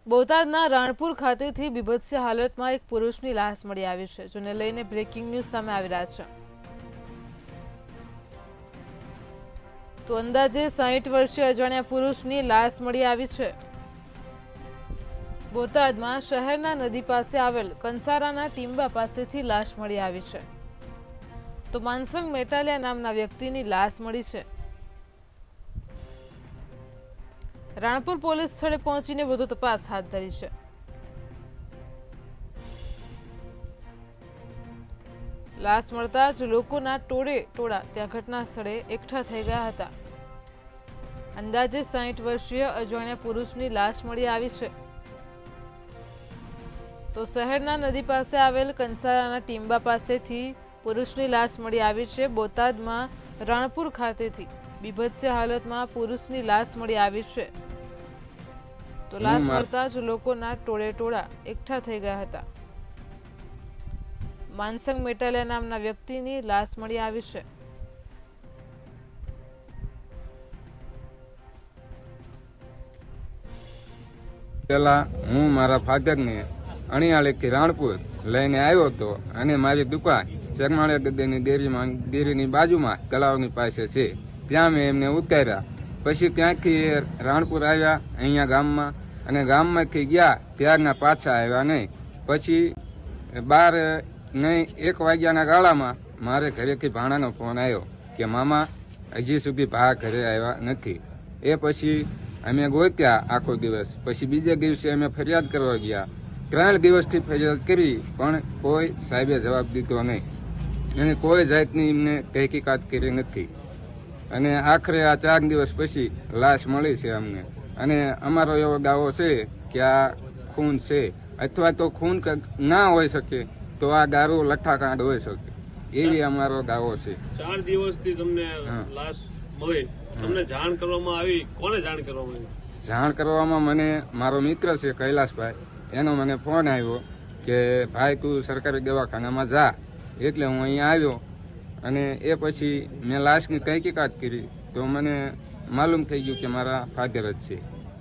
બોટાદના રાણપુર ખાતેથી બીભત્સ હાલતમાં એક પુરુષની લાશ મળી આવી છે, જેને લઈને બ્રેકિંગ ન્યૂઝ સામે આવી રહ્યા છે. તો અંદાજે 60 વર્ષીય અજાણ્યા પુરુષની લાશ મળી આવી છે. બોટાદમાં શહેરના નદી પાસે આવેલ કંસારાના ટીંબા પાસેથી લાશ મળી આવી છે. તો માનસંગ મેટાલિયા નામના વ્યક્તિની લાશ મળી છે. રાણપુર પોલીસ સ્થળે પહોંચીને વધુ તપાસ હાથ ધરી છે. લાશ મળતા જ લોકોના ટોળા ત્યાં ઘટના સ્થળે એકઠા થઈ ગયા હતા. અંદાજે 60 વર્ષીય અજાણ્યા પુરુષની લાશ મળી આવી છે. તો શહેરના નદી પાસે આવેલ કંસારાના ટીંબા પાસેથી પુરુષની લાશ મળી આવી છે. બોટાદમાં રાણપુર ખાતેથી બીભત્સ હાલતમાં પુરુષની લાશ મળી આવી છે. તો લાશ મળતા જ લોકોના ટોળા એકઠા થઈ ગયા હતા. માનસંગ મેટાલિયા નામના વ્યક્તિની લાશ મળી આવી છે. પેલા હું મારા ફાધરને અણિયાળેથી રાણપુર લઈને આવ્યો હતો અને મારી દુકાન ચરમાળે ગદ્દેની ડેરીની બાજુમાં તળાવની પાસે છે. ત્યાં મેં એમને ઉતાર્યા. પછી ત્યાંથી રાણપુર આવ્યા અહીંયા ગામમાં, અને ગામમાંથી ગયા ત્યારના પાછા આવ્યા નહીં. પછી 1 વાગ્યાના ગાળામાં મારે ઘરેથી ભાણાનો ફોન આવ્યો કે મામા હજી સુધી ભા ઘરે આવ્યા નથી. એ પછી અમે ગોત્યા આખો દિવસ. પછી બીજે દિવસે અમે ફરિયાદ કરવા ગયા. 3 દિવસથી ફરિયાદ કરી પણ કોઈ સાહેબે જવાબ દીધો નહીં, અને કોઈ જાતની એમને તહેકીકાત કરી નથી. અને આખરે આ 4 દિવસ પછી લાશ મળી છે અમને. અને અમારો એવો દાવો છે કે આ ખૂન છે, અથવા તો ખૂન ના હોઈ શકે તો આ દારૂ લઠ્ઠાકાંડ હોઈ શકે, એવી અમારો દાવો છે. 4 દિવસથી તમને લાશ મળી, તમને જાણ કરવામાં આવી? કોને જાણ કરવામાં આવી? જાણ કરવામાં મને મારો મિત્ર છે કૈલાસભાઈ, એનો મને ફોન આવ્યો કે ભાઈ તું સરકારી દવાખાનામાં જા. એટલે હું અહીંયા આવ્યો, અને એ પછી મેં લાશની તહેકીકાત કરી તો મને માલુમ થઈ ગયું કે મારા ફાધર જ છે.